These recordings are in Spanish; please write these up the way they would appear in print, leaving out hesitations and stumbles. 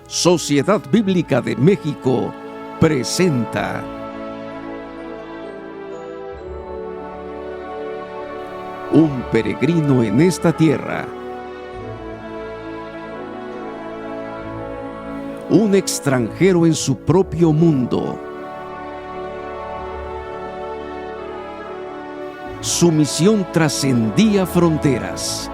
Sociedad Bíblica de México presenta Un peregrino en esta tierra. Un extranjero en su propio mundo. Su misión trascendía fronteras.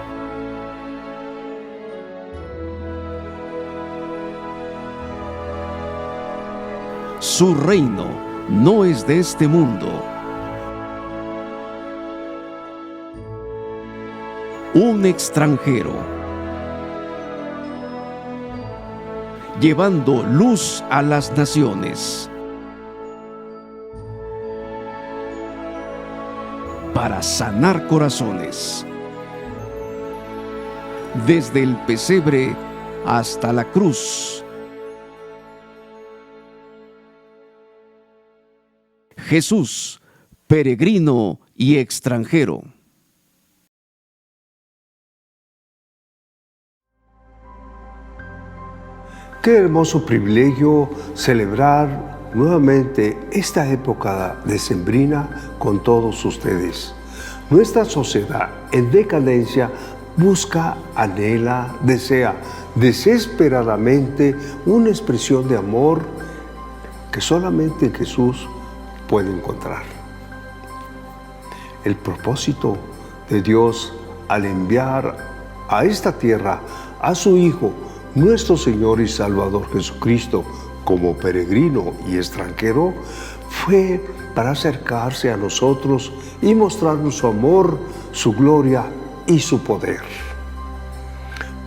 Su reino no es de este mundo. Un extranjero, llevando luz a las naciones, para sanar corazones, desde el pesebre hasta la cruz. Jesús, peregrino y extranjero. Qué hermoso privilegio celebrar nuevamente esta época decembrina con todos ustedes. Nuestra sociedad en decadencia busca, anhela, desea desesperadamente una expresión de amor que solamente Jesús puede encontrar. El propósito de Dios al enviar a esta tierra a su Hijo, nuestro Señor y Salvador Jesucristo, como peregrino y extranjero, fue para acercarse a nosotros y mostrarnos su amor, su gloria y su poder.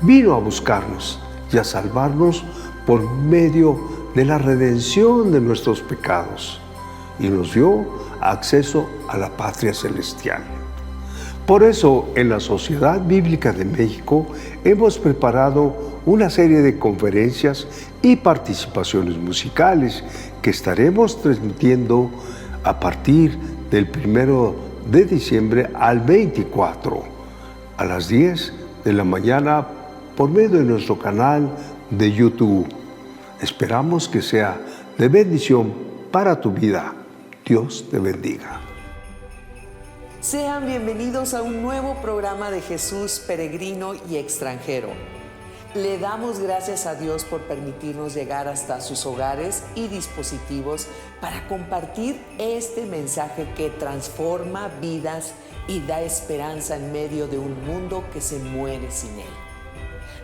Vino a buscarnos y a salvarnos por medio de la redención de nuestros pecados y nos dio acceso a la patria celestial. Por eso, en la Sociedad Bíblica de México hemos preparado una serie de conferencias y participaciones musicales que estaremos transmitiendo a partir del 1 de diciembre al 24 a las 10 de la mañana por medio de nuestro canal de YouTube. Esperamos que sea de bendición para tu vida. Dios te bendiga. Sean bienvenidos a un nuevo programa de Jesús, peregrino y extranjero. Le damos gracias a Dios por permitirnos llegar hasta sus hogares y dispositivos para compartir este mensaje que transforma vidas y da esperanza en medio de un mundo que se muere sin él.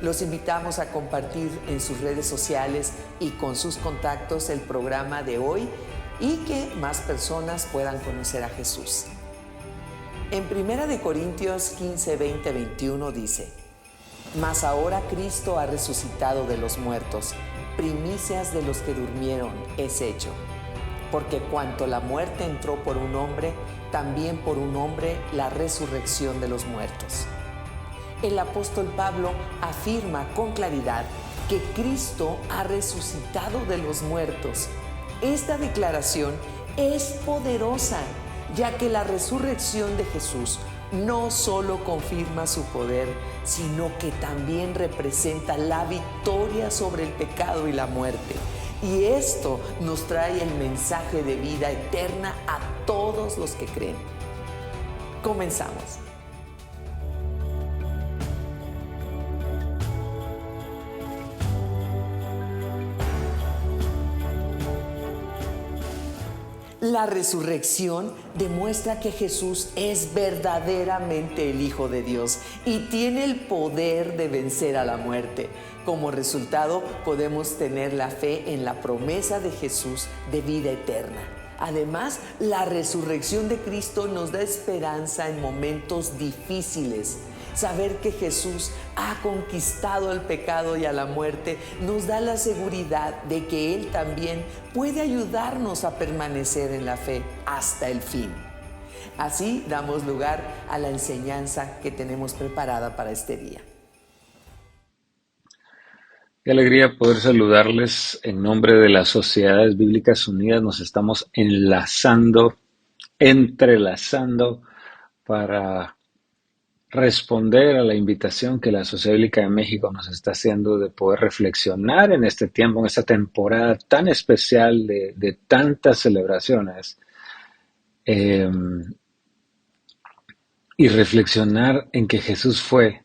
Los invitamos a compartir en sus redes sociales y con sus contactos el programa de hoy y que más personas puedan conocer a Jesús. En 1 Corintios 15, 20, 21 dice: Mas ahora Cristo ha resucitado de los muertos, primicias de los que durmieron es hecho. Porque cuanto la muerte entró por un hombre, también por un hombre la resurrección de los muertos. El apóstol Pablo afirma con claridad que Cristo ha resucitado de los muertos. Esta declaración es poderosa, ya que la resurrección de Jesús no solo confirma su poder, sino que también representa la victoria sobre el pecado y la muerte. Y esto nos trae el mensaje de vida eterna a todos los que creen. Comenzamos. La resurrección demuestra que Jesús es verdaderamente el Hijo de Dios y tiene el poder de vencer a la muerte. Como resultado, podemos tener la fe en la promesa de Jesús de vida eterna. Además, la resurrección de Cristo nos da esperanza en momentos difíciles. Saber que Jesús ha conquistado el pecado y a la muerte nos da la seguridad de que Él también puede ayudarnos a permanecer en la fe hasta el fin. Así damos lugar a la enseñanza que tenemos preparada para este día. Qué alegría poder saludarles en nombre de las Sociedades Bíblicas Unidas. Nos estamos entrelazando para responder a la invitación que la Sociedad Bíblica de México nos está haciendo de poder reflexionar en este tiempo, en esta temporada tan especial de tantas celebraciones, eh, y reflexionar en que Jesús fue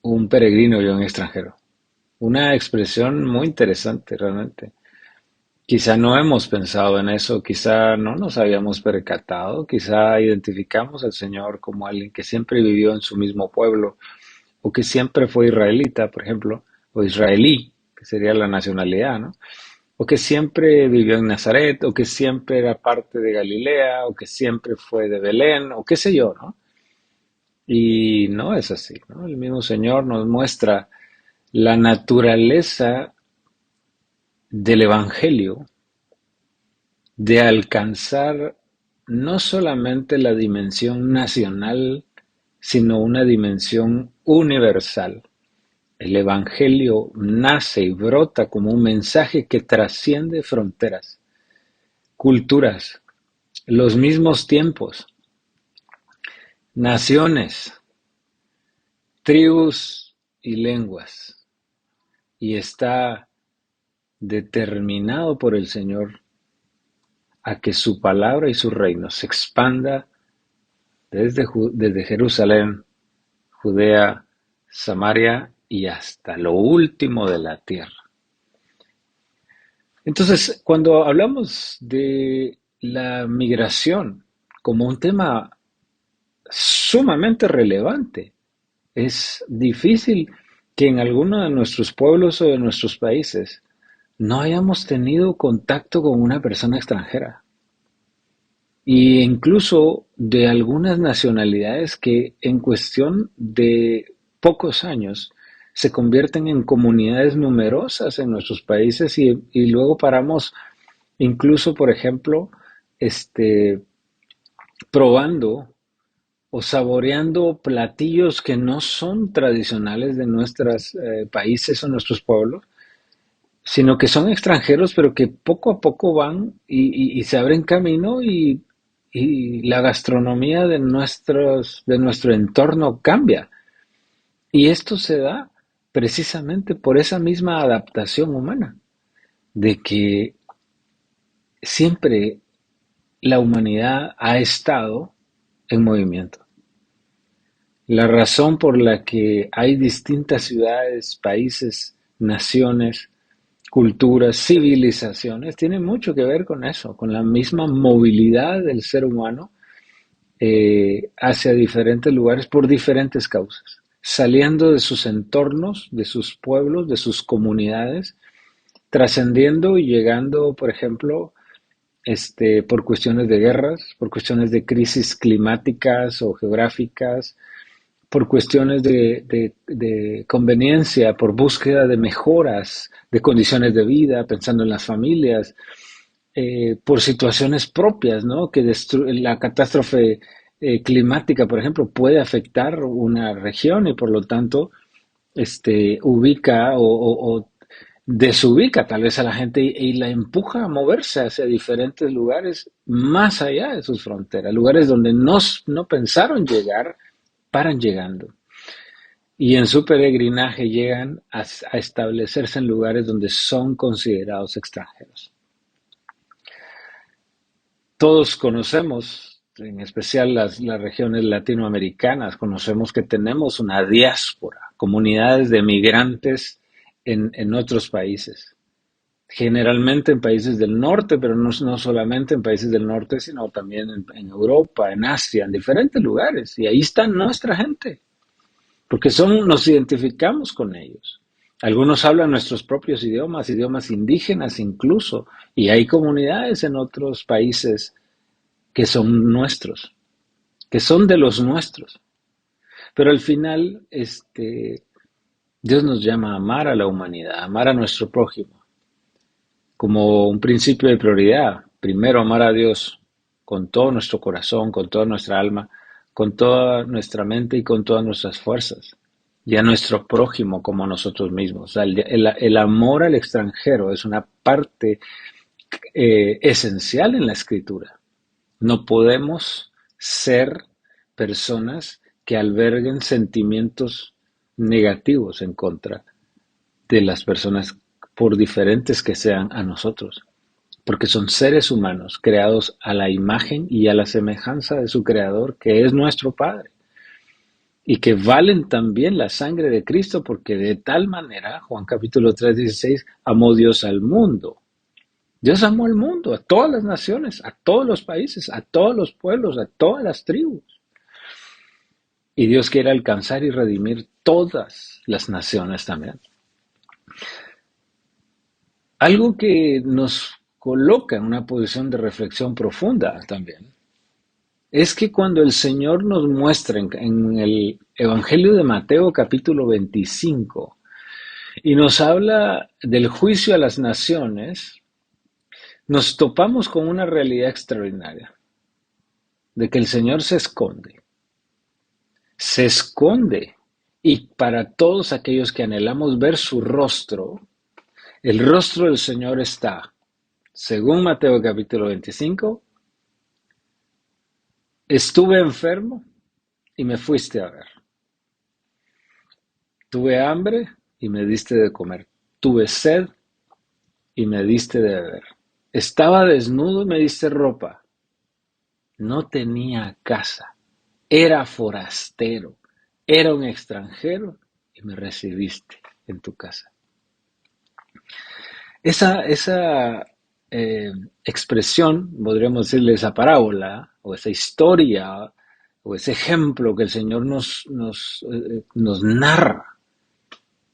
un peregrino y un extranjero. Una expresión muy interesante realmente. Quizá no hemos pensado en eso, quizá no nos habíamos percatado, quizá identificamos al Señor como alguien que siempre vivió en su mismo pueblo, o que siempre fue israelita, por ejemplo, o israelí, que sería la nacionalidad, ¿no? O que siempre vivió en Nazaret, o que siempre era parte de Galilea, o que siempre fue de Belén, o qué sé yo, ¿no? Y no es así, ¿no? El mismo Señor nos muestra la naturaleza del Evangelio de alcanzar no solamente la dimensión nacional, sino una dimensión universal. El Evangelio nace y brota como un mensaje que trasciende fronteras, culturas, los mismos tiempos, naciones, tribus y lenguas, y está determinado por el Señor a que su palabra y su reino se expanda desde Jerusalén, Judea, Samaria y hasta lo último de la tierra. Entonces, cuando hablamos de la migración como un tema sumamente relevante, es difícil que en alguno de nuestros pueblos o de nuestros países no hayamos tenido contacto con una persona extranjera. Y incluso de algunas nacionalidades que en cuestión de pocos años se convierten en comunidades numerosas en nuestros países y luego paramos incluso, por ejemplo, probando o saboreando platillos que no son tradicionales de nuestros países o nuestros pueblos, sino que son extranjeros, pero que poco a poco van y se abren camino y la gastronomía de nuestro entorno cambia. Y esto se da precisamente por esa misma adaptación humana, de que siempre la humanidad ha estado en movimiento. La razón por la que hay distintas ciudades, países, naciones, culturas, civilizaciones, tiene mucho que ver con eso, con la misma movilidad del ser humano hacia diferentes lugares por diferentes causas, saliendo de sus entornos, de sus pueblos, de sus comunidades, trascendiendo y llegando, por ejemplo, por cuestiones de guerras, por cuestiones de crisis climáticas o geográficas, por cuestiones de conveniencia, por búsqueda de mejoras de condiciones de vida, pensando en las familias, por situaciones propias, ¿no? Que la catástrofe climática, por ejemplo, puede afectar una región y por lo tanto ubica o desubica tal vez a la gente y la empuja a moverse hacia diferentes lugares más allá de sus fronteras, lugares donde no pensaron llegar, paran llegando. Y en su peregrinaje llegan a establecerse en lugares donde son considerados extranjeros. Todos conocemos, en especial las regiones latinoamericanas, conocemos que tenemos una diáspora, comunidades de migrantes en otros países. Generalmente en países del norte, pero no solamente en países del norte, sino también en Europa, en Asia, en diferentes lugares. Y ahí está nuestra gente, porque nos identificamos con ellos. Algunos hablan nuestros propios idiomas, idiomas indígenas incluso, y hay comunidades en otros países que son nuestros, que son de los nuestros. Pero al final, Dios nos llama a amar a la humanidad, a amar a nuestro prójimo, como un principio de prioridad. Primero, amar a Dios con todo nuestro corazón, con toda nuestra alma, con toda nuestra mente y con todas nuestras fuerzas. Y a nuestro prójimo como a nosotros mismos. O sea, el amor al extranjero es una parte esencial en la Escritura. No podemos ser personas que alberguen sentimientos negativos en contra de las personas, por diferentes que sean a nosotros, porque son seres humanos creados a la imagen y a la semejanza de su Creador, que es nuestro Padre, y que valen también la sangre de Cristo, porque de tal manera, Juan capítulo 3:16, amó Dios al mundo. Dios amó al mundo, a todas las naciones, a todos los países, a todos los pueblos, a todas las tribus. Y Dios quiere alcanzar y redimir todas las naciones también. Algo que nos coloca en una posición de reflexión profunda también es que cuando el Señor nos muestra en el Evangelio de Mateo capítulo 25 y nos habla del juicio a las naciones, nos topamos con una realidad extraordinaria, de que el Señor se esconde, y para todos aquellos que anhelamos ver su rostro, el rostro del Señor está, según Mateo capítulo 25, estuve enfermo y me fuiste a ver. Tuve hambre y me diste de comer. Tuve sed y me diste de beber. Estaba desnudo y me diste ropa. No tenía casa. Era forastero. Era un extranjero y me recibiste en tu casa. Esa expresión, podríamos decirle esa parábola, o esa historia, o ese ejemplo que el Señor nos narra,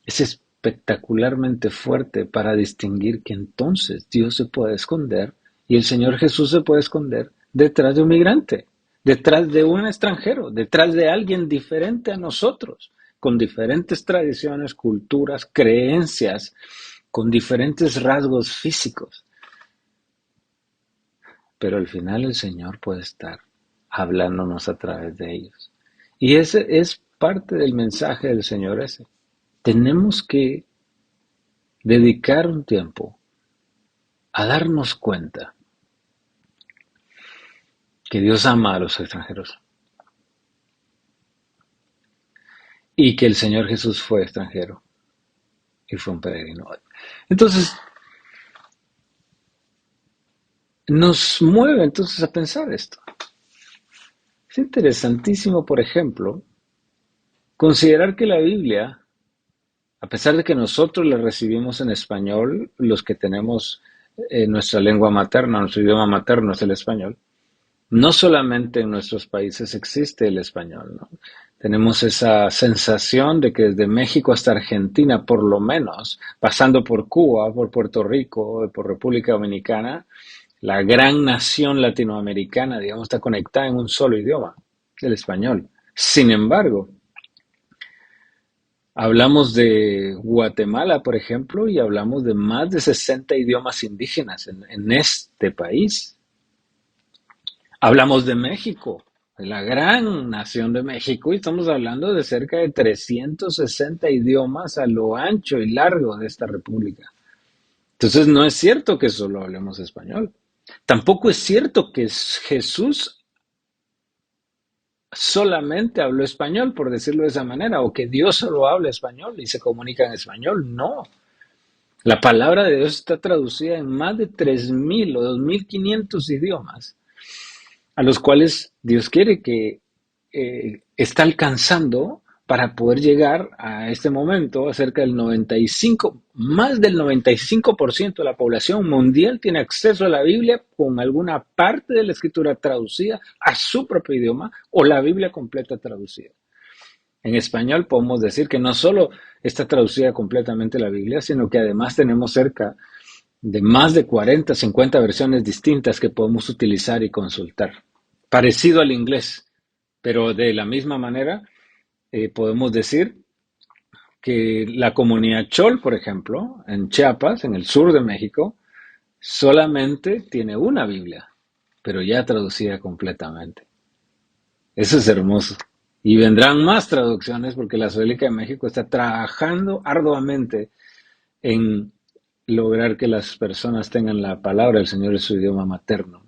es espectacularmente fuerte para distinguir que entonces Dios se puede esconder y el Señor Jesús se puede esconder detrás de un migrante, detrás de un extranjero, detrás de alguien diferente a nosotros, con diferentes tradiciones, culturas, creencias, con diferentes rasgos físicos. Pero al final el Señor puede estar hablándonos a través de ellos. Y ese es parte del mensaje del Señor ese. Tenemos que dedicar un tiempo a darnos cuenta que Dios ama a los extranjeros y que el Señor Jesús fue extranjero y fue un peregrino. Entonces, nos mueve entonces a pensar esto. Es interesantísimo, por ejemplo, considerar que la Biblia, a pesar de que nosotros la recibimos en español, los que tenemos nuestra lengua materna, nuestro idioma materno es el español, no solamente en nuestros países existe el español, ¿no? Tenemos esa sensación de que desde México hasta Argentina, por lo menos, pasando por Cuba, por Puerto Rico, por República Dominicana, la gran nación latinoamericana, digamos, está conectada en un solo idioma, el español. Sin embargo, hablamos de Guatemala, por ejemplo, y hablamos de más de 60 idiomas indígenas en este país. Hablamos de México, de la gran nación de México, y estamos hablando de cerca de 360 idiomas a lo ancho y largo de esta república. Entonces no es cierto que solo hablemos español. Tampoco es cierto que Jesús solamente habló español, por decirlo de esa manera, o que Dios solo habla español y se comunica en español. No. La palabra de Dios está traducida en más de 3.000 o 2.500 idiomas, a los cuales Dios quiere que está alcanzando para poder llegar a este momento a cerca del 95, más del 95% de la población mundial tiene acceso a la Biblia con alguna parte de la escritura traducida a su propio idioma o la Biblia completa traducida. En español podemos decir que no solo está traducida completamente la Biblia, sino que además tenemos cerca de más de 40, 50 versiones distintas que podemos utilizar y consultar. Parecido al inglés, pero de la misma manera podemos decir que la comunidad Chol, por ejemplo, en Chiapas, en el sur de México, solamente tiene una Biblia, pero ya traducida completamente. Eso es hermoso. Y vendrán más traducciones porque la Evangélica de México está trabajando arduamente en lograr que las personas tengan la palabra del Señor en su idioma materno.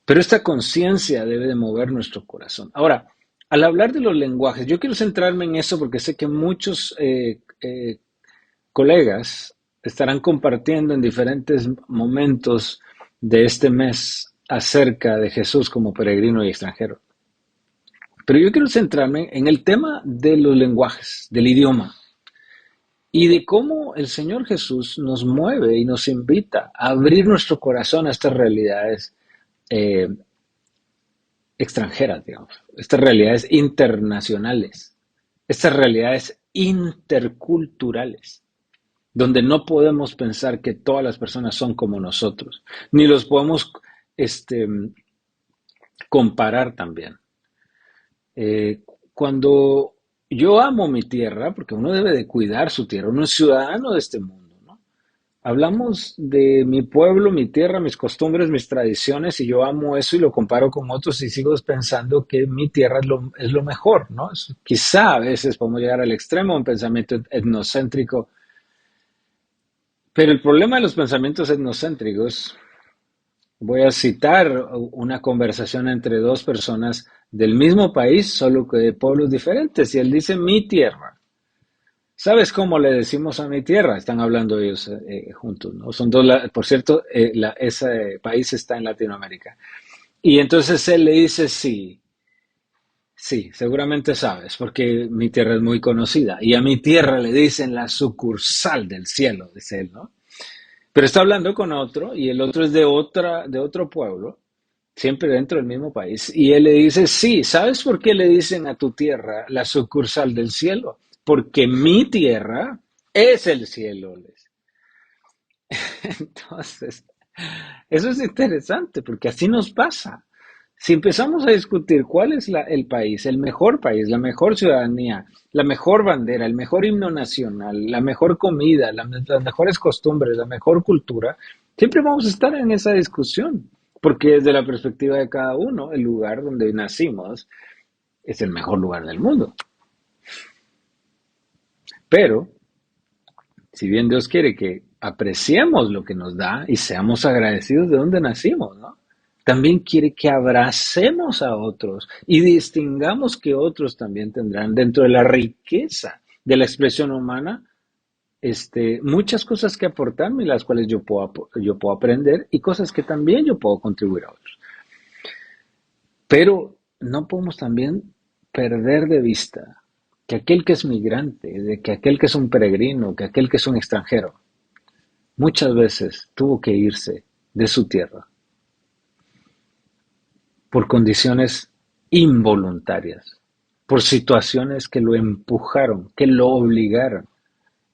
Pero esta conciencia debe de mover nuestro corazón. Ahora, al hablar de los lenguajes, yo quiero centrarme en eso porque sé que muchos colegas estarán compartiendo en diferentes momentos de este mes acerca de Jesús como peregrino y extranjero. Pero yo quiero centrarme en el tema de los lenguajes, del idioma, y de cómo el Señor Jesús nos mueve y nos invita a abrir nuestro corazón a estas realidades eh, extranjeras, digamos, estas realidades internacionales, estas realidades interculturales, donde no podemos pensar que todas las personas son como nosotros, ni los podemos este, comparar también. Eh, Cuando yo amo mi tierra, porque uno debe de cuidar su tierra, uno es ciudadano de este mundo, ¿no? Hablamos de mi pueblo, mi tierra, mis costumbres, mis tradiciones, y yo amo eso y lo comparo con otros y sigo pensando que mi tierra es lo mejor, ¿no? Quizá a veces podemos llegar al extremo, un pensamiento etnocéntrico, pero el problema de los pensamientos etnocéntricos, voy a citar una conversación entre dos personas del mismo país, solo que de pueblos diferentes, y él dice mi tierra. ¿Sabes cómo le decimos a mi tierra? Están hablando ellos juntos, ¿no? Son dos, por cierto, ese país está en Latinoamérica. Y entonces él le dice sí, sí, seguramente sabes, porque mi tierra es muy conocida. Y a mi tierra le dicen la sucursal del cielo, dice él, ¿no? Pero está hablando con otro y el otro es de otro pueblo, siempre dentro del mismo país. Y él le dice, sí, ¿sabes por qué le dicen a tu tierra la sucursal del cielo? Porque mi tierra es el cielo. Entonces, eso es interesante porque así nos pasa. Si empezamos a discutir cuál es el país, la mejor ciudadanía, la mejor bandera, el mejor himno nacional, la mejor comida, las mejores costumbres, la mejor cultura, siempre vamos a estar en esa discusión, porque desde la perspectiva de cada uno, el lugar donde nacimos es el mejor lugar del mundo. Pero, si bien Dios quiere que apreciemos lo que nos da y seamos agradecidos de donde nacimos, ¿no? También quiere que abracemos a otros y distingamos que otros también tendrán dentro de la riqueza de la expresión humana muchas cosas que aportarme, las cuales yo puedo aprender y cosas que también yo puedo contribuir a otros. Pero no podemos también perder de vista que aquel que es migrante, de que aquel que es un peregrino, que aquel que es un extranjero, muchas veces tuvo que irse de su tierra por condiciones involuntarias, por situaciones que lo empujaron, que lo obligaron.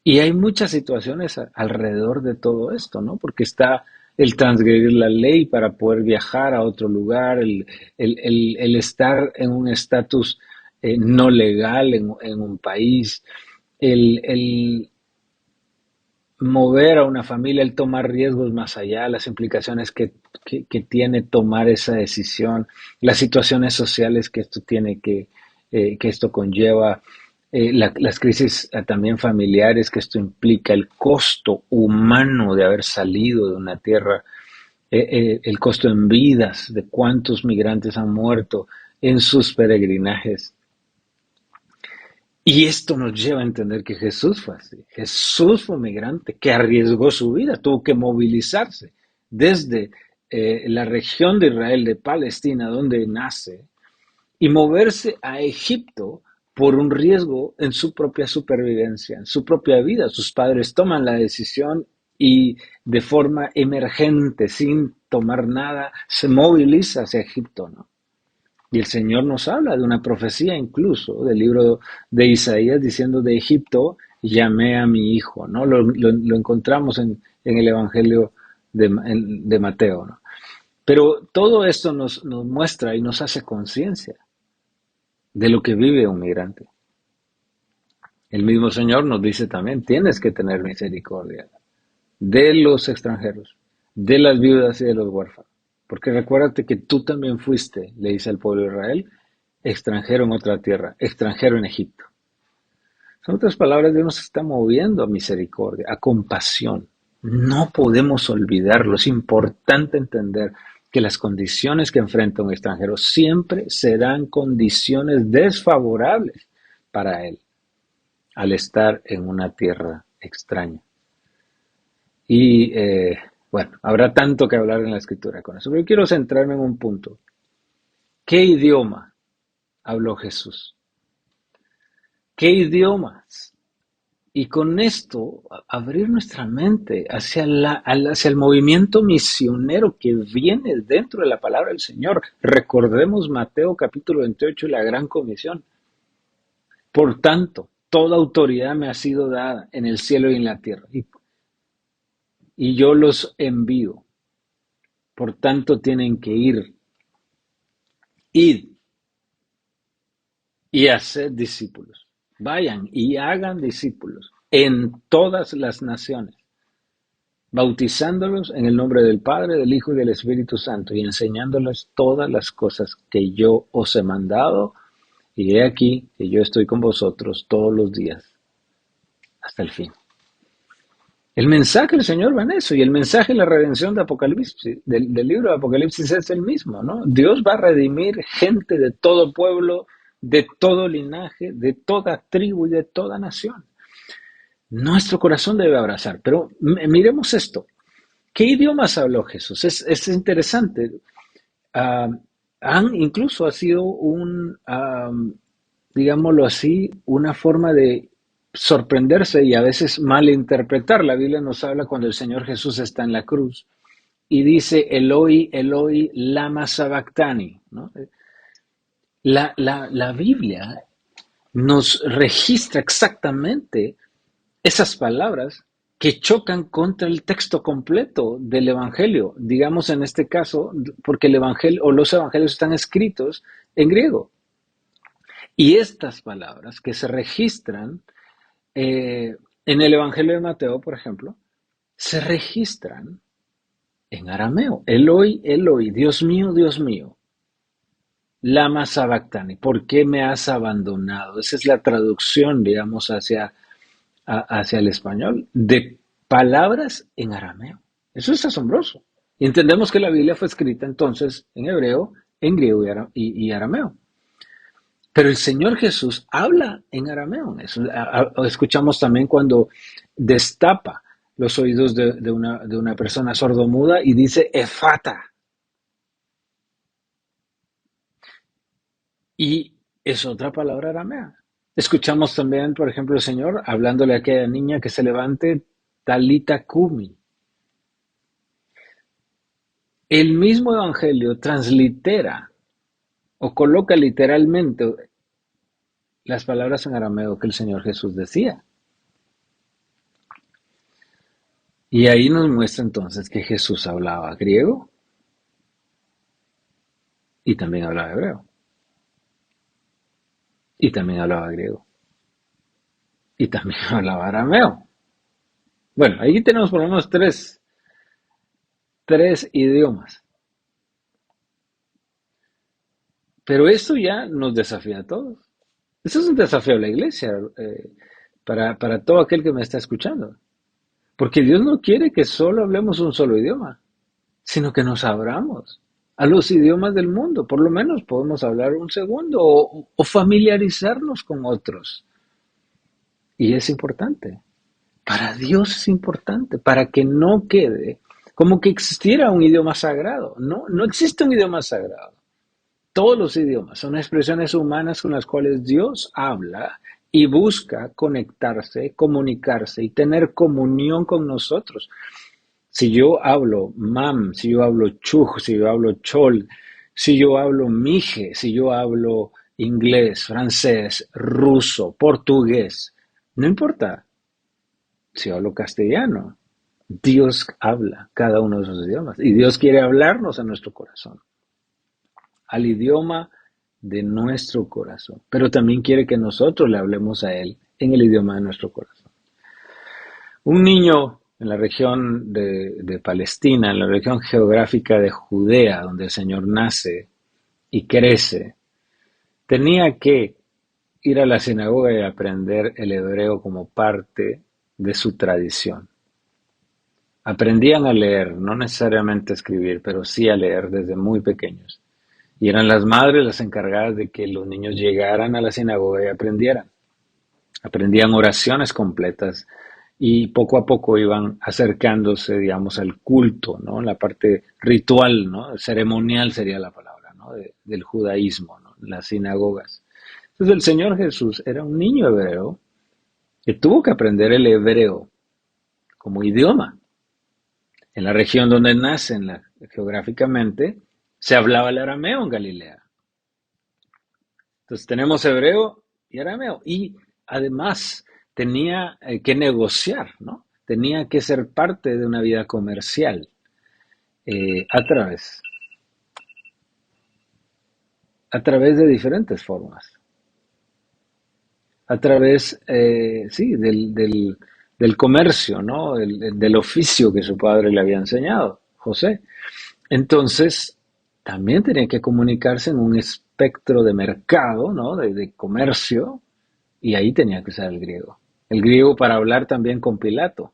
Y hay muchas situaciones alrededor de todo esto, ¿no? Porque está el transgredir la ley para poder viajar a otro lugar, el estar en un estatus no legal en un país, el mover a una familia, el tomar riesgos más allá, las implicaciones que tiene tomar esa decisión, las situaciones sociales que esto tiene que esto conlleva, las crisis también familiares que esto implica, el costo humano de haber salido de una tierra, el costo en vidas de cuántos migrantes han muerto en sus peregrinajes. Y esto nos lleva a entender que Jesús fue así. Jesús fue un migrante que arriesgó su vida, tuvo que movilizarse desde la región de Israel, de Palestina, donde nace, y moverse a Egipto por un riesgo en su propia supervivencia, en su propia vida. Sus padres toman la decisión y de forma emergente, sin tomar nada, se moviliza hacia Egipto, ¿no? Y el Señor nos habla de una profecía incluso del libro de Isaías diciendo de Egipto llamé a mi hijo, ¿no? Lo encontramos en el Evangelio de Mateo, ¿no? Pero todo esto nos muestra y nos hace conciencia de lo que vive un migrante. El mismo Señor nos dice también, tienes que tener misericordia de los extranjeros, de las viudas y de los huérfanos. Porque recuérdate que tú también fuiste, le dice al pueblo de Israel, extranjero en otra tierra, extranjero en Egipto. En otras palabras, Dios nos está moviendo a misericordia, a compasión. No podemos olvidarlo, es importante entender que las condiciones que enfrenta un extranjero siempre serán condiciones desfavorables para él al estar en una tierra extraña. Y bueno, habrá tanto que hablar en la escritura con eso, pero yo quiero centrarme en un punto. ¿Qué idioma habló Jesús? ¿Qué idiomas? Y con esto, abrir nuestra mente hacia el movimiento misionero que viene dentro de la palabra del Señor. Recordemos Mateo capítulo 28 y la gran comisión. Por tanto, toda autoridad me ha sido dada en el cielo y en la tierra. Y yo los envío. Por tanto, tienen que ir. Id y hacer discípulos. Vayan y hagan discípulos en todas las naciones, bautizándolos en el nombre del Padre, del Hijo y del Espíritu Santo, y enseñándoles todas las cosas que yo os he mandado, y he aquí que yo estoy con vosotros todos los días, hasta el fin. El mensaje del Señor va en eso, y el mensaje de la redención de Apocalipsis, del libro de Apocalipsis es el mismo, ¿no? Dios va a redimir gente de todo pueblo, de todo linaje, de toda tribu y de toda nación. Nuestro corazón debe abrazar, pero miremos esto. ¿Qué idiomas habló Jesús? Es interesante. Incluso ha sido digámoslo así, una forma de sorprenderse y a veces malinterpretar. La Biblia nos habla cuando el Señor Jesús está en la cruz y dice Eloi, Eloi, lama sabactani, ¿no? La Biblia nos registra exactamente esas palabras que chocan contra el texto completo del Evangelio, digamos en este caso, porque el Evangelio o los Evangelios están escritos en griego. Y estas palabras que se registran en el Evangelio de Mateo, por ejemplo, se registran en arameo. Eloi, Eloi, Dios mío, lama sabactani, ¿por qué me has abandonado? Esa es la traducción, digamos, hacia el español, de palabras en arameo. Eso es asombroso. Y entendemos que la Biblia fue escrita entonces en hebreo, en griego y arameo. Pero el Señor Jesús habla en arameo. Eso, escuchamos también cuando destapa los oídos de una persona sordomuda y dice efata. Y es otra palabra aramea. Escuchamos también, por ejemplo, el Señor hablándole a aquella niña que se levante, talita kumi. El mismo Evangelio translitera o coloca literalmente las palabras en arameo que el Señor Jesús decía. Y ahí nos muestra entonces que Jesús hablaba griego y también hablaba hebreo. Y también hablaba griego. Y también hablaba arameo. Bueno, ahí tenemos por lo menos tres idiomas. Pero esto ya nos desafía a todos. Eso es un desafío a la iglesia, para todo aquel que me está escuchando. Porque Dios no quiere que solo hablemos un solo idioma, sino que nos abramos a los idiomas del mundo. Por lo menos podemos hablar un segundo o familiarizarnos con otros. Y es importante. Para Dios es importante, para que no quede como que existiera un idioma sagrado. No existe un idioma sagrado. Todos los idiomas son expresiones humanas con las cuales Dios habla y busca conectarse, comunicarse y tener comunión con nosotros. Si yo hablo mam, si yo hablo chuj, si yo hablo chol, si yo hablo mije, si yo hablo inglés, francés, ruso, portugués, no importa. Si hablo castellano, Dios habla cada uno de esos idiomas y Dios quiere hablarnos a nuestro corazón, al idioma de nuestro corazón, pero también quiere que nosotros le hablemos a Él en el idioma de nuestro corazón. Un niño en la región de Palestina, en la región geográfica de Judea, donde el Señor nace y crece, tenía que ir a la sinagoga y aprender el hebreo como parte de su tradición. aprendían a leer, no necesariamente a escribir, pero sí a leer desde muy pequeños. Y eran las madres las encargadas de que los niños llegaran a la sinagoga y aprendieran. Aprendían oraciones completas y poco a poco iban acercándose, digamos, al culto, ¿no? La parte ritual, ¿no? Ceremonial sería la palabra, ¿no? Del judaísmo, ¿no? Las sinagogas. Entonces el Señor Jesús era un niño hebreo que tuvo que aprender el hebreo como idioma. En la región donde nace, geográficamente, se hablaba el arameo en Galilea. Entonces tenemos hebreo y arameo. Y además tenía que negociar, ¿no? Tenía que ser parte de una vida comercial a través de diferentes formas. A través, sí, del comercio, ¿no? Del oficio que su padre le había enseñado, José. Entonces, también tenía que comunicarse en un espectro de mercado, ¿no? De comercio, y ahí tenía que usar el griego. El griego para hablar también con Pilato.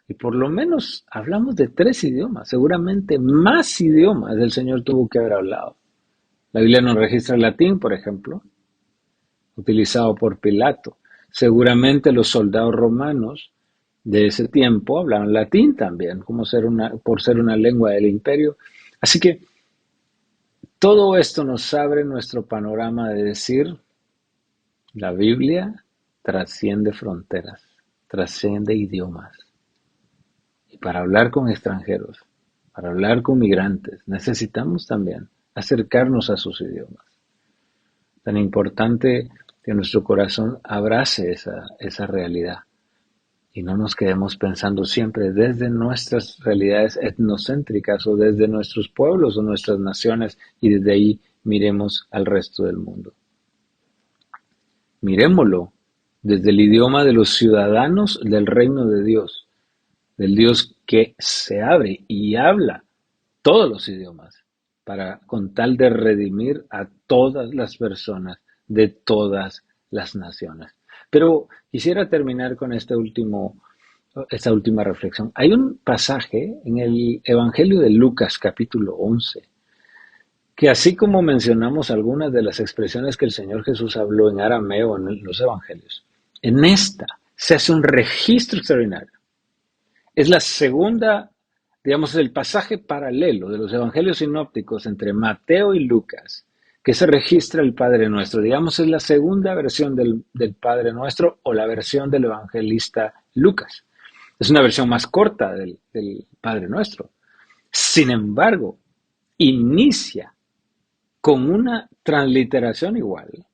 Y por lo menos hablamos de 3 idiomas, seguramente más idiomas el Señor tuvo que haber hablado. La Biblia nos registra el latín, por ejemplo, utilizado por Pilato. Seguramente los soldados romanos de ese tiempo hablaban latín también, por ser una lengua del imperio. Así que todo esto nos abre nuestro panorama de decir, la Biblia trasciende fronteras, trasciende idiomas. Y para hablar con extranjeros, para hablar con migrantes, necesitamos también acercarnos a sus idiomas. Tan importante que nuestro corazón abrace esa realidad y no nos quedemos pensando siempre desde nuestras realidades etnocéntricas o desde nuestros pueblos o nuestras naciones y desde ahí miremos al resto del mundo. Miremoslo desde el idioma de los ciudadanos del reino de Dios, del Dios que se abre y habla todos los idiomas con tal de redimir a todas las personas de todas las naciones. Pero quisiera terminar con esta última reflexión. Hay un pasaje en el Evangelio de Lucas, capítulo 11, que así como mencionamos algunas de las expresiones que el Señor Jesús habló en arameo en los Evangelios, en esta se hace un registro extraordinario. Es la segunda, digamos, el pasaje paralelo de los Evangelios sinópticos entre Mateo y Lucas, que se registra el Padre Nuestro. Digamos, es la segunda versión del Padre Nuestro o la versión del evangelista Lucas. Es una versión más corta del Padre Nuestro. Sin embargo, inicia con una transliteración igual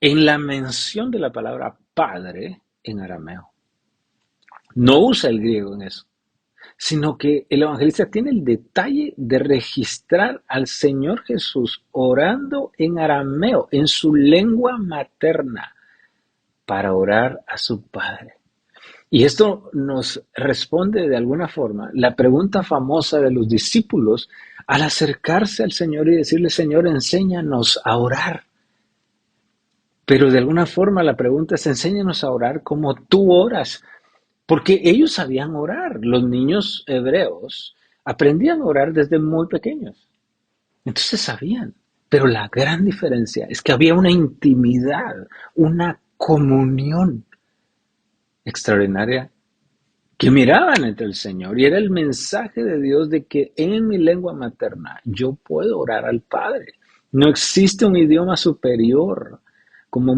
en la mención de la palabra Padre en arameo. No usa el griego en eso, sino que el evangelista tiene el detalle de registrar al Señor Jesús orando en arameo, en su lengua materna, para orar a su Padre. Y esto nos responde de alguna forma la pregunta famosa de los discípulos al acercarse al Señor y decirle, Señor, enséñanos a orar. Pero de alguna forma la pregunta es, enséñanos a orar como tú oras. Porque ellos sabían orar. Los niños hebreos aprendían a orar desde muy pequeños. Entonces sabían. Pero la gran diferencia es que había una intimidad, una comunión extraordinaria que miraban entre el Señor. Y era el mensaje de Dios de que en mi lengua materna yo puedo orar al Padre. No existe un idioma superior. Como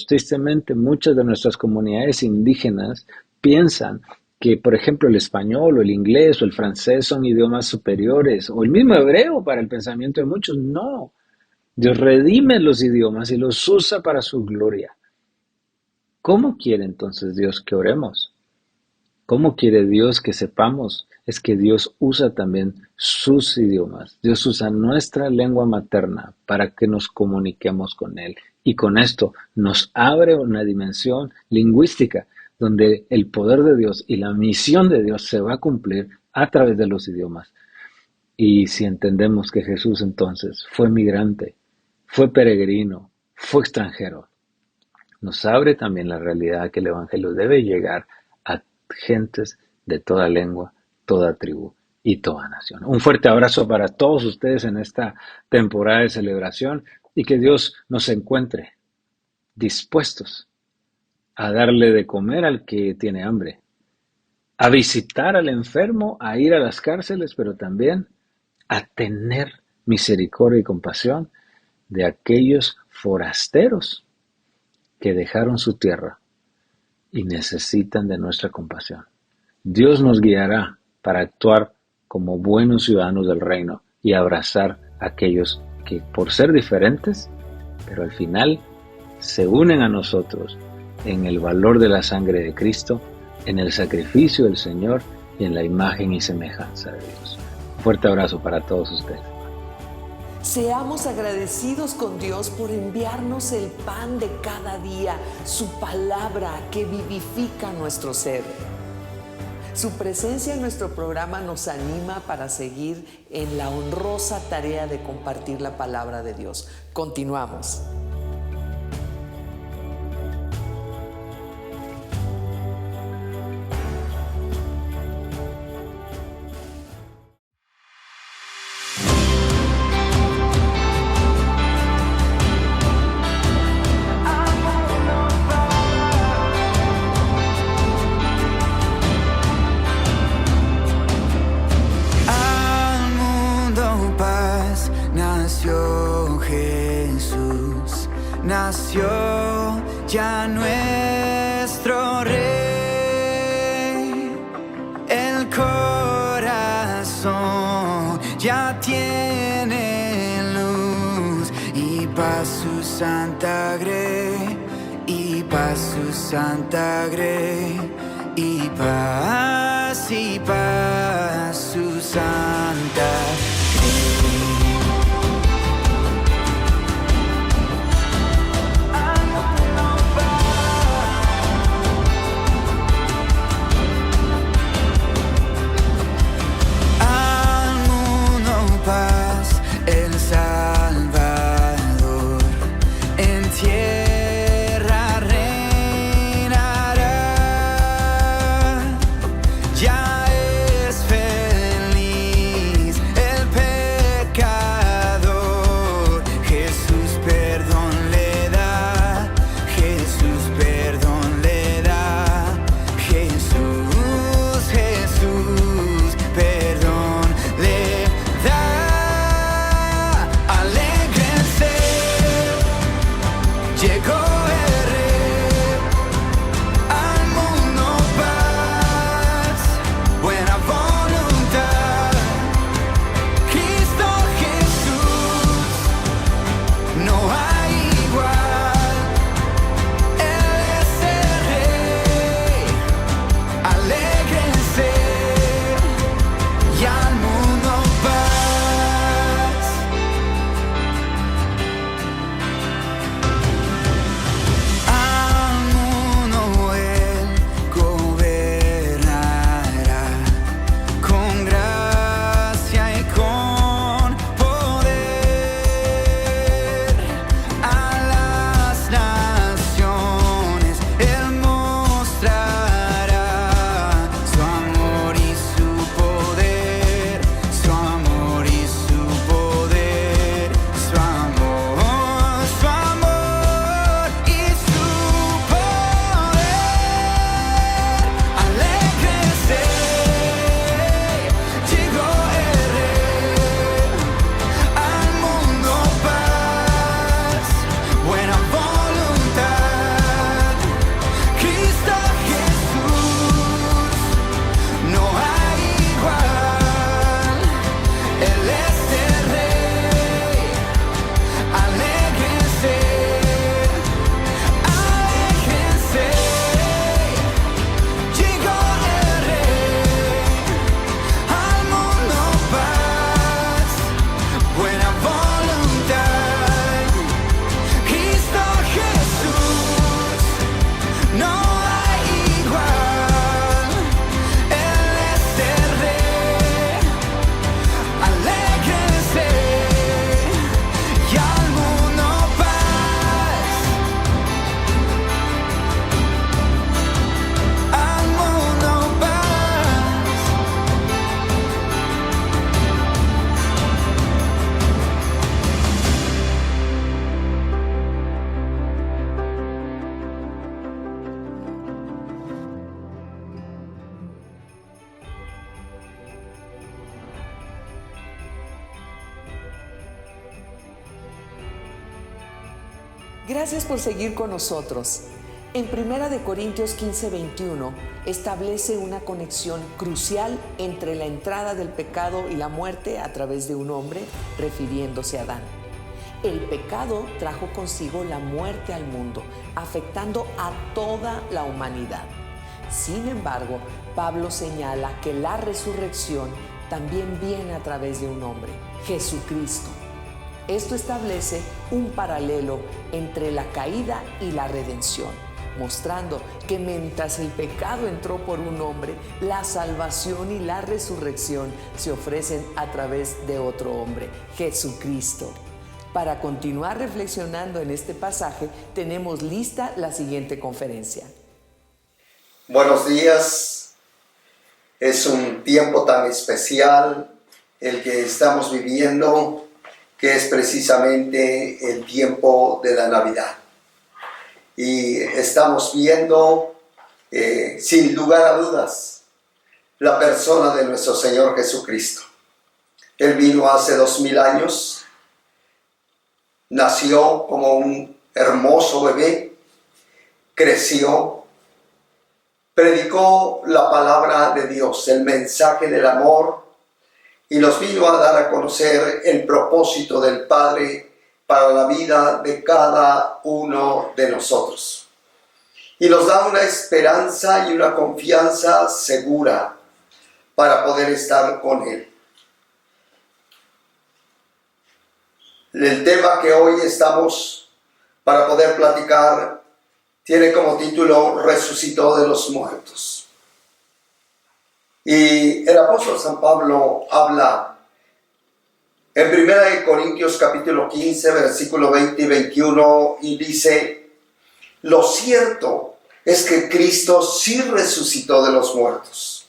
tristemente muchas de nuestras comunidades indígenas piensan que, por ejemplo, el español o el inglés o el francés son idiomas superiores, o el mismo hebreo para el pensamiento de muchos. No, Dios redime los idiomas y los usa para su gloria. ¿Cómo quiere entonces Dios que oremos? ¿Cómo quiere Dios que sepamos? Es que Dios usa también sus idiomas. Dios usa nuestra lengua materna para que nos comuniquemos con Él. Y con esto nos abre una dimensión lingüística donde el poder de Dios y la misión de Dios se va a cumplir a través de los idiomas. Y si entendemos que Jesús entonces fue migrante, fue peregrino, fue extranjero, nos abre también la realidad que el Evangelio debe llegar a gentes de toda lengua, toda tribu y toda nación. Un fuerte abrazo para todos ustedes en esta temporada de celebración y que Dios nos encuentre dispuestos a darle de comer al que tiene hambre, a visitar al enfermo, a ir a las cárceles, pero también a tener misericordia y compasión de aquellos forasteros que dejaron su tierra y necesitan de nuestra compasión. Dios nos guiará para actuar como buenos ciudadanos del reino y abrazar a aquellos que por ser diferentes, pero al final se unen a nosotros en el valor de la sangre de Cristo, en el sacrificio del Señor y en la imagen y semejanza de Dios. Un fuerte abrazo para todos ustedes. Seamos agradecidos con Dios por enviarnos el pan de cada día, su palabra que vivifica nuestro ser. Su presencia en nuestro programa nos anima para seguir en la honrosa tarea de compartir la palabra de Dios. Continuamos. Nació ya nuestro Rey, el corazón ya tiene luz y paz su santa grey, y paz su santa grey, y paz su santa grey. Gracias por seguir con nosotros. En 1 Corintios 15:21 establece una conexión crucial entre la entrada del pecado y la muerte a través de un hombre, refiriéndose a Adán. El pecado trajo consigo la muerte al mundo, afectando a toda la humanidad. Sin embargo, Pablo señala que la resurrección también viene a través de un hombre, Jesucristo. Esto establece un paralelo entre la caída y la redención, mostrando que mientras el pecado entró por un hombre, la salvación y la resurrección se ofrecen a través de otro hombre, Jesucristo. Para continuar reflexionando en este pasaje, tenemos lista la siguiente conferencia. Buenos días. Es un tiempo tan especial el que estamos viviendo, que es precisamente el tiempo de la Navidad. Y estamos viendo, sin lugar a dudas, la persona de nuestro Señor Jesucristo. Él vino hace 2000 años, nació como un hermoso bebé, creció, predicó la palabra de Dios, el mensaje del amor, y nos vino a dar a conocer el propósito del Padre para la vida de cada uno de nosotros. Y nos da una esperanza y una confianza segura para poder estar con Él. El tema que hoy estamos para poder platicar tiene como título Resucitó de los muertos. Y el apóstol San Pablo habla en 1 Corintios capítulo 15, versículo 20 y 21, y dice: lo cierto es que Cristo sí resucitó de los muertos.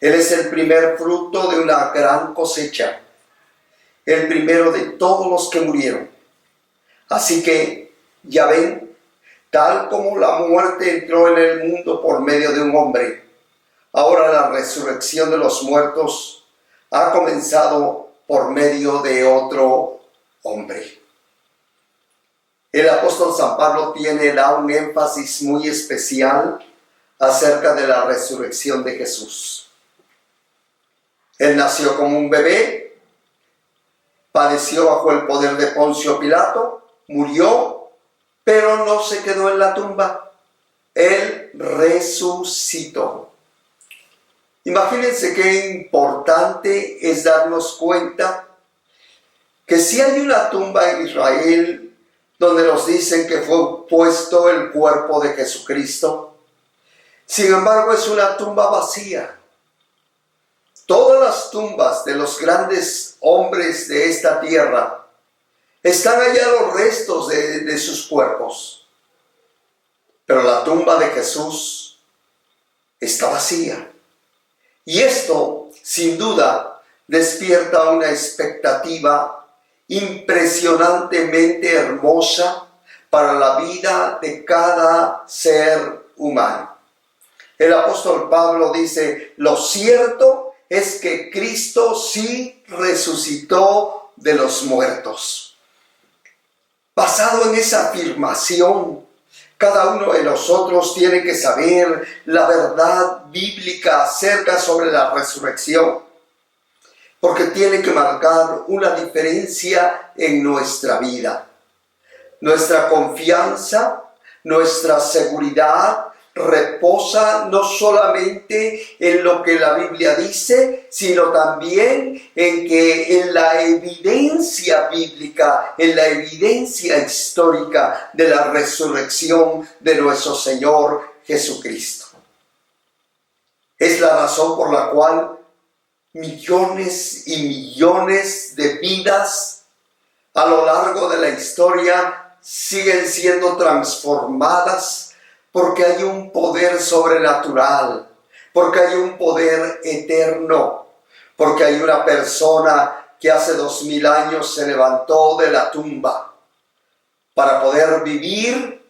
Él es el primer fruto de una gran cosecha, el primero de todos los que murieron. Así que, ya ven, tal como la muerte entró en el mundo por medio de un hombre, ahora la resurrección de los muertos ha comenzado por medio de otro hombre. El apóstol San Pablo da un énfasis muy especial acerca de la resurrección de Jesús. Él nació como un bebé, padeció bajo el poder de Poncio Pilato, murió, pero no se quedó en la tumba. Él resucitó. Imagínense qué importante es darnos cuenta que si hay una tumba en Israel donde nos dicen que fue puesto el cuerpo de Jesucristo, sin embargo es una tumba vacía. Todas las tumbas de los grandes hombres de esta tierra están allá los restos de sus cuerpos, pero la tumba de Jesús está vacía. Y esto, sin duda, despierta una expectativa impresionantemente hermosa para la vida de cada ser humano. El apóstol Pablo dice: lo cierto es que Cristo sí resucitó de los muertos. Basado en esa afirmación, cada uno de nosotros tiene que saber la verdad bíblica acerca sobre la resurrección, porque tiene que marcar una diferencia en nuestra vida. Nuestra confianza, nuestra seguridad reposa no solamente en lo que la Biblia dice, sino también en la evidencia bíblica, en la evidencia histórica de la resurrección de nuestro Señor Jesucristo. Es la razón por la cual millones y millones de vidas a lo largo de la historia siguen siendo transformadas, porque hay un poder sobrenatural, porque hay un poder eterno, porque hay una persona que hace 2000 años se levantó de la tumba para poder vivir,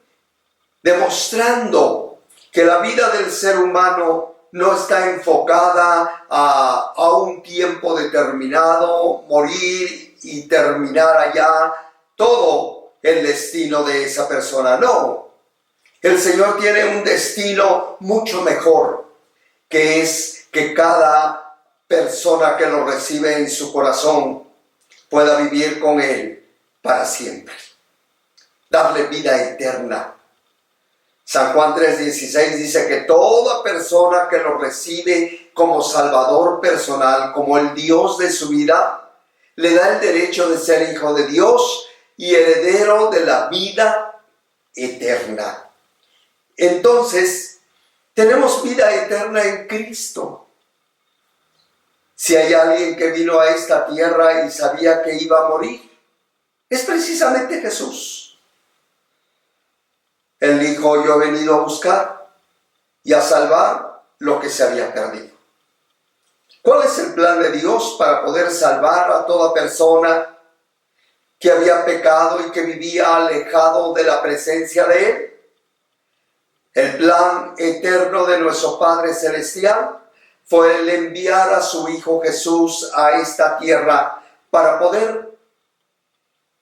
demostrando que la vida del ser humano no está enfocada a un tiempo determinado, morir y terminar allá. Todo el destino de esa persona. No, el Señor tiene un destino mucho mejor, que es que cada persona que lo recibe en su corazón pueda vivir con Él para siempre, darle vida eterna. San Juan 3:16 dice que toda persona que lo recibe como Salvador personal, como el Dios de su vida, le da el derecho de ser hijo de Dios y heredero de la vida eterna. Entonces, tenemos vida eterna en Cristo. Si hay alguien que vino a esta tierra y sabía que iba a morir, es precisamente Jesús. Él dijo: yo he venido a buscar y a salvar lo que se había perdido. ¿Cuál es el plan de Dios para poder salvar a toda persona que había pecado y que vivía alejado de la presencia de Él? El plan eterno de nuestro Padre Celestial fue el enviar a su Hijo Jesús a esta tierra para poder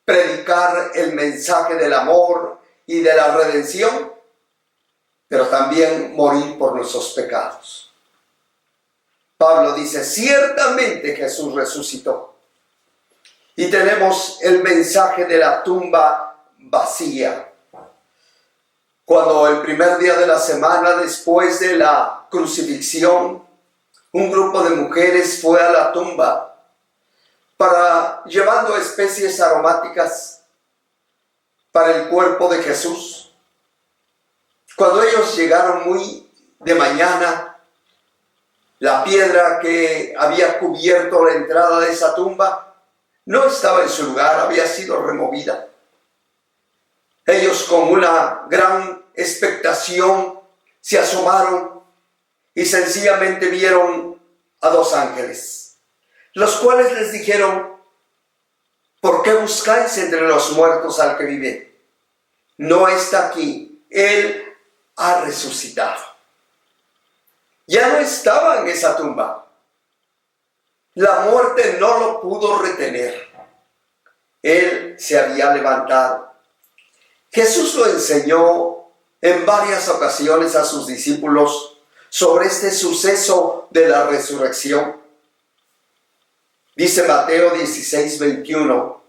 predicar el mensaje del amor y de la redención, pero también morir por nuestros pecados. Pablo dice: ciertamente Jesús resucitó. Y tenemos el mensaje de la tumba vacía. Cuando el primer día de la semana después de la crucifixión, un grupo de mujeres fue a la tumba llevando especies aromáticas para el cuerpo de Jesús. Cuando ellos llegaron muy de mañana, la piedra que había cubierto la entrada de esa tumba no estaba en su lugar, había sido removida. Ellos, con una gran expectación, se asomaron y sencillamente vieron a dos ángeles, los cuales les dijeron: ¿por qué buscáis entre los muertos al que vive? No está aquí, Él ha resucitado. Ya no estaba en esa tumba. La muerte no lo pudo retener. Él se había levantado. Jesús lo enseñó en varias ocasiones a sus discípulos sobre este suceso de la resurrección. Dice Mateo 16:21.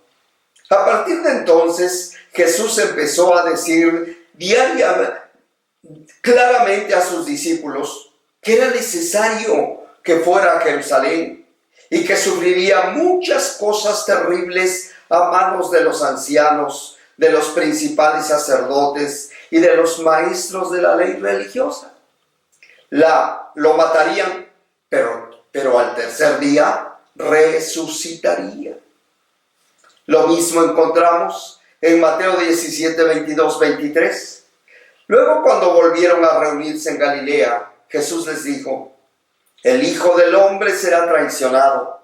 A partir de entonces, Jesús empezó a decir claramente a sus discípulos que era necesario que fuera a Jerusalén y que sufriría muchas cosas terribles a manos de los ancianos, de los principales sacerdotes y de los maestros de la ley religiosa. Lo matarían, pero al tercer día resucitaría. Lo mismo encontramos en Mateo 17, 22, 23. Luego, cuando volvieron a reunirse en Galilea, Jesús les dijo: el Hijo del Hombre será traicionado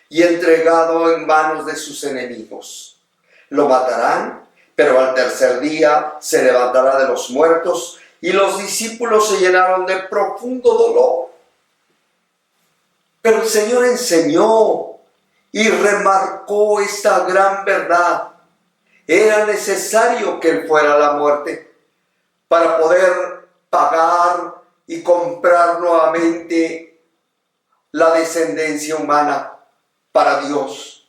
y entregado en manos de sus enemigos. Lo matarán, pero al tercer día se levantará de los muertos. Y los discípulos se llenaron de profundo dolor. Pero el Señor enseñó y remarcó esta gran verdad. Era necesario que Él fuera a la muerte para poder pagar y comprar nuevamente la descendencia humana para Dios.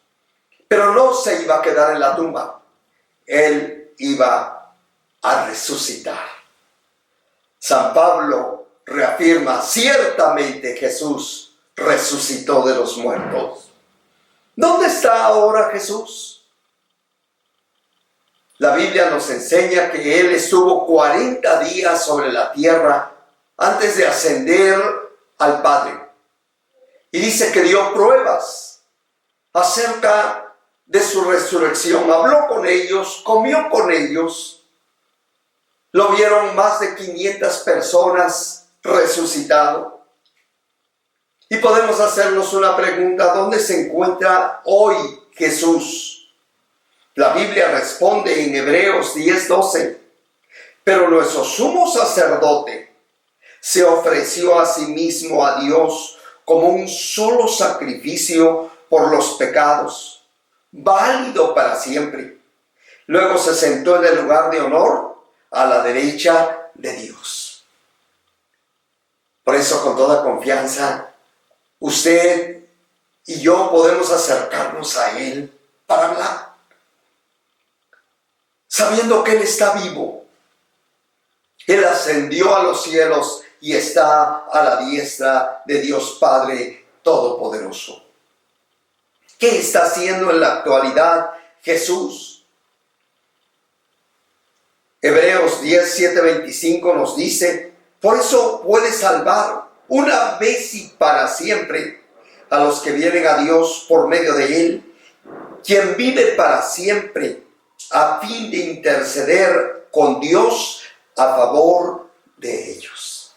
Pero no se iba a quedar en la tumba. Él iba a resucitar. San Pablo reafirma: ciertamente Jesús resucitó de los muertos. ¿Dónde está ahora Jesús? La Biblia nos enseña que Él estuvo 40 días sobre la tierra antes de ascender al Padre. Y dice que dio pruebas acerca de su resurrección. Habló con ellos, comió con ellos. Lo vieron más de 500 personas resucitado. Y podemos hacernos una pregunta: ¿dónde se encuentra hoy Jesús? La Biblia responde en Hebreos 10:12. Pero nuestro sumo sacerdote se ofreció a sí mismo a Dios como un solo sacrificio por los pecados, válido para siempre. Luego se sentó en el lugar de honor a la derecha de Dios. Por eso, con toda confianza, usted y yo podemos acercarnos a Él para hablar, sabiendo que Él está vivo. Él ascendió a los cielos y está a la diestra de Dios Padre Todopoderoso. ¿Qué está haciendo en la actualidad Jesús? Hebreos 10:7-25 nos dice: por eso puede salvar una vez y para siempre a los que vienen a Dios por medio de Él, quien vive para siempre, a fin de interceder con Dios a favor de ellos.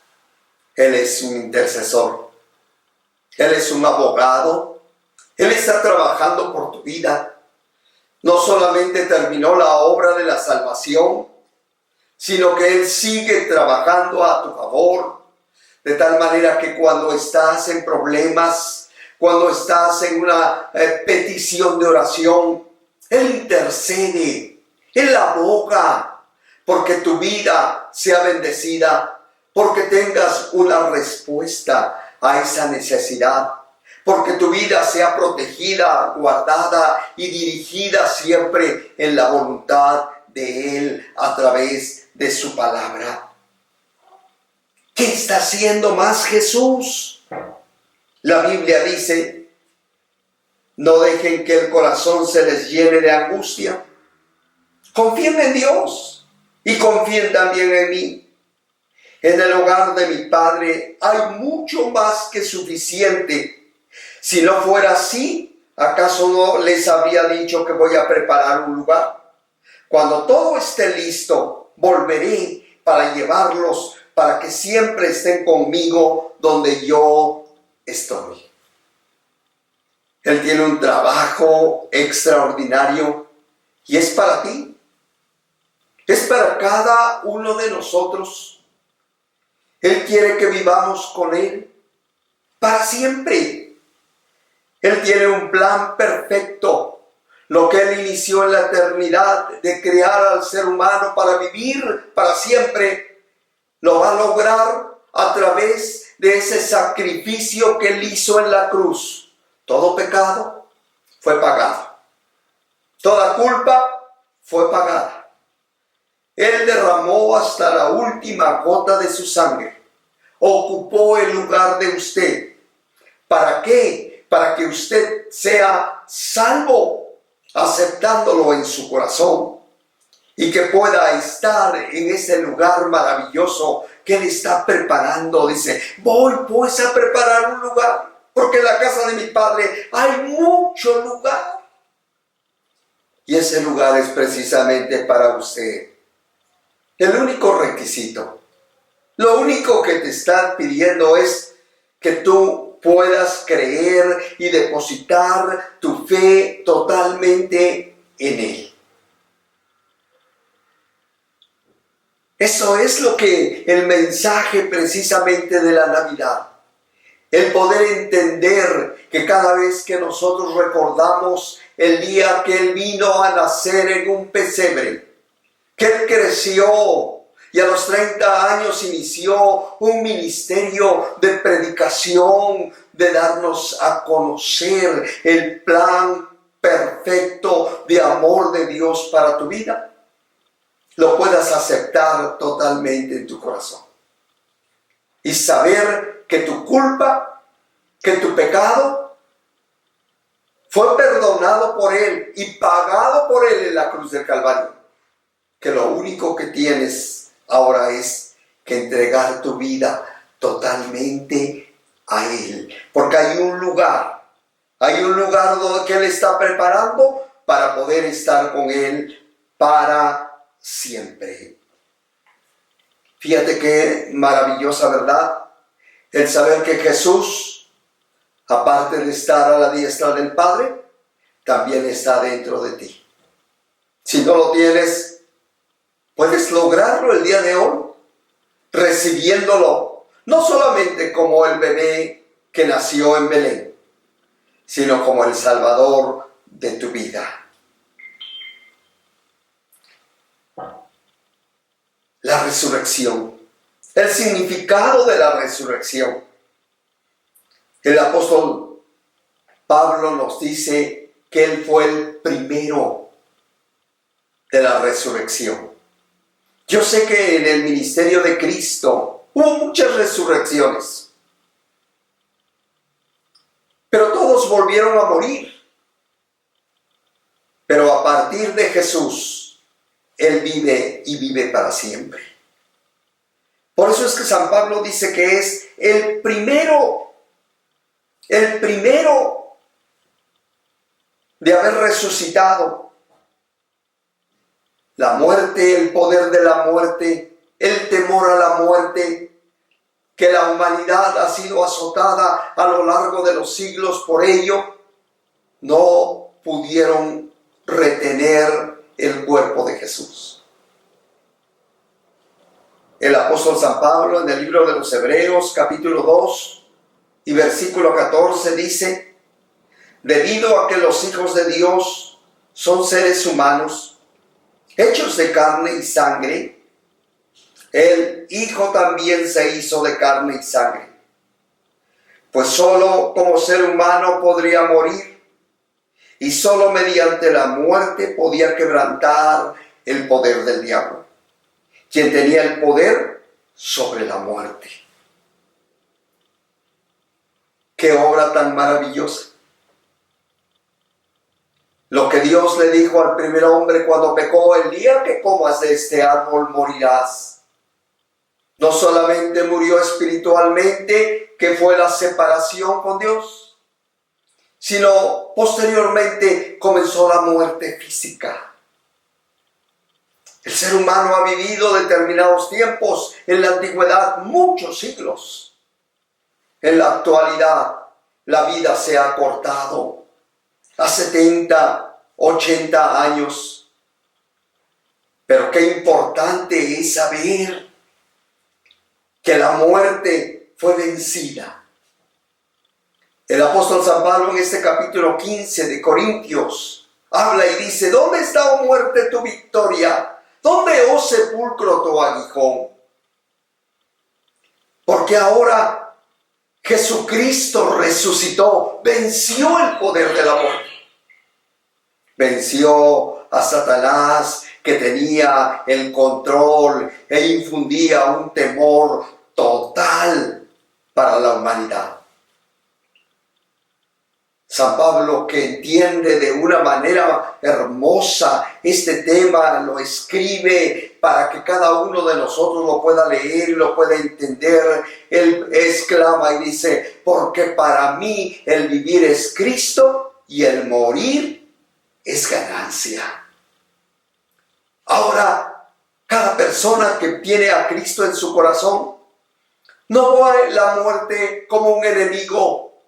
Él es un intercesor. Él es un abogado. Él está trabajando por tu vida. No solamente terminó la obra de la salvación, sino que Él sigue trabajando a tu favor, de tal manera que cuando estás en problemas, cuando estás en una petición de oración, Él intercede, Él aboga, porque tu vida sea bendecida, porque tengas una respuesta a esa necesidad, porque tu vida sea protegida, guardada y dirigida siempre en la voluntad de Él a través de su palabra. ¿Qué está haciendo más Jesús? La Biblia dice: no dejen que el corazón se les llene de angustia. Confíen en Dios y confíen también en mí. En el hogar de mi Padre hay mucho más que suficiente. Si no fuera así, ¿acaso no les habría dicho que voy a preparar un lugar? Cuando todo esté listo, volveré para llevarlos, para que siempre estén conmigo donde yo estoy. Él tiene un trabajo extraordinario y es para ti. Es para cada uno de nosotros. Él quiere que vivamos con Él para siempre. Él tiene un plan perfecto. Lo que Él inició en la eternidad de crear al ser humano para vivir para siempre, lo va a lograr a través de ese sacrificio que Él hizo en la cruz. Todo pecado fue pagado. Toda culpa fue pagada. Él derramó hasta la última gota de su sangre. Ocupó el lugar de usted. ¿Para qué? Para que usted sea salvo, aceptándolo en su corazón, y que pueda estar en ese lugar maravilloso que Él está preparando. Dice: voy pues a preparar un lugar, porque en la casa de mi Padre hay mucho lugar. Y ese lugar es precisamente para usted. El único requisito, lo único que te están pidiendo es que tú puedas creer y depositar tu fe totalmente en Él. Eso es lo que el mensaje precisamente de la Navidad. El poder entender que cada vez que nosotros recordamos el día que Él vino a nacer en un pesebre, que Él creció y a los 30 años inició un ministerio de predicación, de darnos a conocer el plan perfecto de amor de Dios para tu vida, lo puedas aceptar totalmente en tu corazón. Y saber que tu culpa, que tu pecado, fue perdonado por Él y pagado por Él en la cruz del Calvario. Que lo único que tienes ahora es que entregar tu vida totalmente a Él. Porque hay un lugar donde que Él está preparando para poder estar con Él para siempre. Fíjate qué maravillosa verdad el saber que Jesús, aparte de estar a la diestra del Padre, también está dentro de ti. Si no lo tienes, puedes lograrlo el día de hoy, recibiéndolo, no solamente como el bebé que nació en Belén, sino como el Salvador de tu vida. la resurrección, el significado de la resurrección. El apóstol Pablo nos dice que él fue el primero de la resurrección. Yo sé que en el ministerio de Cristo hubo muchas resurrecciones, pero todos volvieron a morir. Pero a partir de Jesús, Él vive y vive para siempre. Por eso es que San Pablo dice que es el primero de haber resucitado. La muerte, el poder de la muerte, el temor a la muerte, que la humanidad ha sido azotada a lo largo de los siglos por ello, no pudieron retener el cuerpo de Jesús. El apóstol San Pablo en el libro de los Hebreos, capítulo 2 y versículo 14 dice: debido a que los hijos de Dios son seres humanos, hechos de carne y sangre, el Hijo también se hizo de carne y sangre, pues solo como ser humano podría morir, y solo mediante la muerte podía quebrantar el poder del diablo, quien tenía el poder sobre la muerte. ¡Qué obra tan maravillosa! Lo que Dios le dijo al primer hombre cuando pecó: el día que comas de este árbol morirás. No solamente murió espiritualmente, que fue la separación con Dios, sino posteriormente comenzó la muerte física. El ser humano ha vivido determinados tiempos en la antigüedad, muchos siglos. En la actualidad, la vida se ha acortado a 70, 80 años. Pero qué importante es saber que la muerte fue vencida. El apóstol San Pablo en este capítulo 15 de Corintios habla y dice: ¿dónde está, oh muerte, tu victoria? ¿Dónde, oh sepulcro, tu aguijón? Porque ahora Jesucristo resucitó, venció el poder de la muerte. Venció a Satanás, que tenía el control e infundía un temor total para la humanidad. San Pablo, que entiende de una manera hermosa este tema, lo escribe para que cada uno de nosotros lo pueda leer y lo pueda entender. Él exclama y dice: porque para mí el vivir es Cristo y el morir es ganancia. Ahora, cada persona que tiene a Cristo en su corazón no ve la muerte como un enemigo,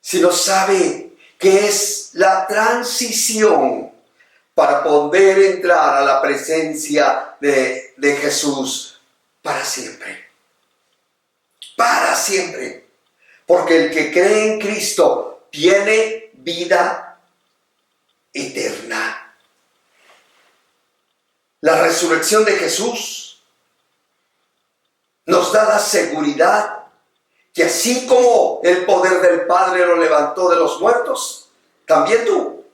sino sabe que es la transición para poder entrar a la presencia de Jesús para siempre. Para siempre. Porque el que cree en Cristo tiene vida eterna. La resurrección de Jesús nos da la seguridad que así como el poder del Padre lo levantó de los muertos, también tú,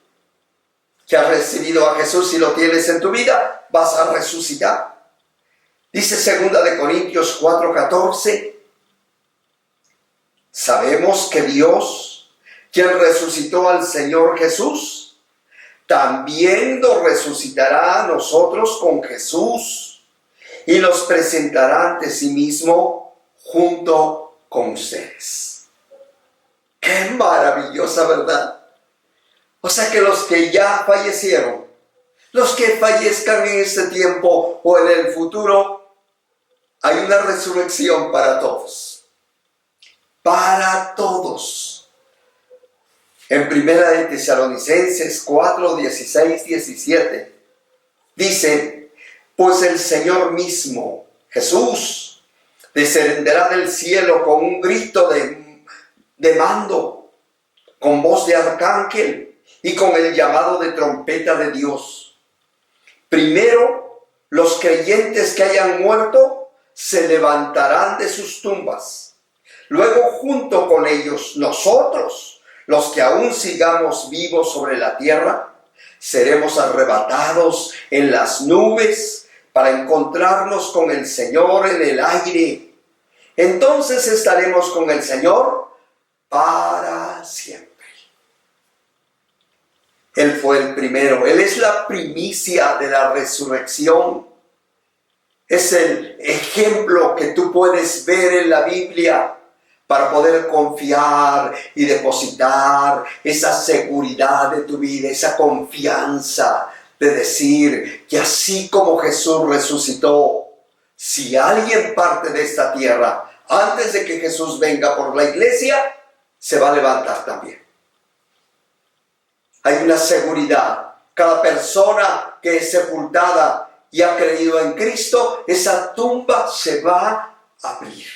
que has recibido a Jesús y lo tienes en tu vida, vas a resucitar. Dice 2 Corintios 4:14, sabemos que Dios, quien resucitó al Señor Jesús, también nos resucitará a nosotros con Jesús y nos presentará ante sí mismo junto con ustedes. ¡Qué maravillosa verdad! O sea que los que ya fallecieron, los que fallezcan en este tiempo o en el futuro, hay una resurrección para todos. Para todos. En Primera de Tesalonicenses 4, 16, 17, dice: pues el Señor mismo, Jesús, descenderá del cielo con un grito de mando, con voz de arcángel y con el llamado de trompeta de Dios. Primero, los creyentes que hayan muerto se levantarán de sus tumbas. Luego, junto con ellos, nosotros, los que aún sigamos vivos sobre la tierra, seremos arrebatados en las nubes para encontrarnos con el Señor en el aire. Entonces estaremos con el Señor para siempre. Él fue el primero, Él es la primicia de la resurrección. Es el ejemplo que tú puedes ver en la Biblia para poder confiar y depositar esa seguridad de tu vida, esa confianza de decir que así como Jesús resucitó, si alguien parte de esta tierra antes de que Jesús venga por la iglesia, se va a levantar también. Hay una seguridad. Cada persona que es sepultada y ha creído en Cristo, esa tumba se va a abrir.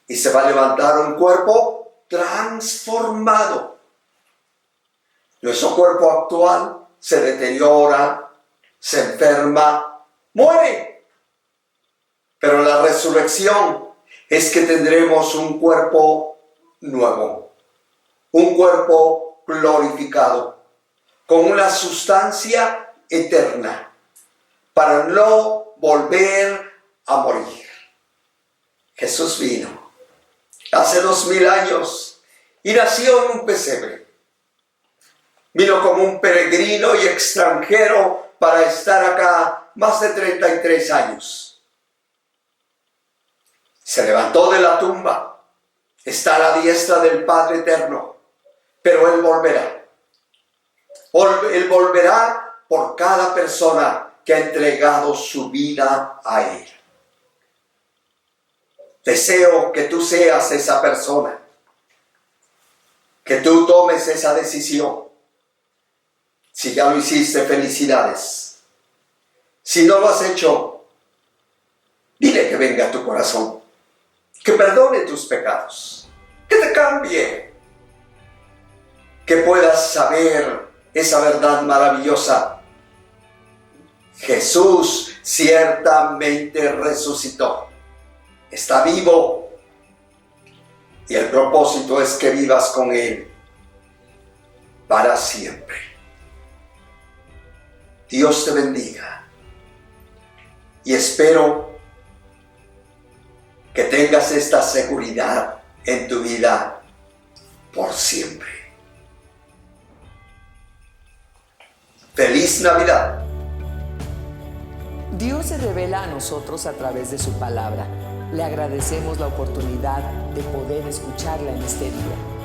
Y se va a levantar un cuerpo transformado. Nuestro cuerpo actual se deteriora, se enferma, muere. Pero la resurrección es que tendremos un cuerpo nuevo, un cuerpo glorificado, con una sustancia eterna, para no volver a morir. Jesús vino hace 2000 años y nació en un pesebre. Vino como un peregrino y extranjero para estar acá más de 33 años. Se levantó de la tumba, está a la diestra del Padre Eterno, pero Él volverá. Él volverá por cada persona que ha entregado su vida a Él. Deseo que tú seas esa persona, que tú tomes esa decisión. Si ya lo hiciste, felicidades. Si no lo has hecho, dile que venga a tu corazón, que perdone tus pecados, que te cambie, que puedas saber esa verdad maravillosa. Jesús ciertamente resucitó, está vivo, y el propósito es que vivas con Él para siempre. Dios te bendiga y espero que tengas esta seguridad en tu vida por siempre. ¡Feliz Navidad! Dios se revela a nosotros a través de su palabra. Le agradecemos la oportunidad de poder escucharla en este día.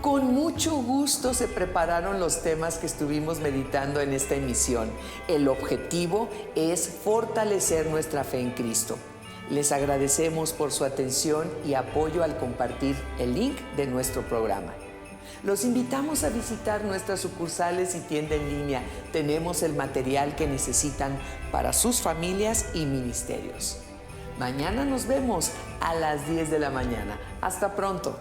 Con mucho gusto se prepararon los temas que estuvimos meditando en esta emisión. El objetivo es fortalecer nuestra fe en Cristo. Les agradecemos por su atención y apoyo al compartir el link de nuestro programa. Los invitamos a visitar nuestras sucursales y tienda en línea. Tenemos el material que necesitan para sus familias y ministerios. Mañana nos vemos a las 10 de la mañana. Hasta pronto.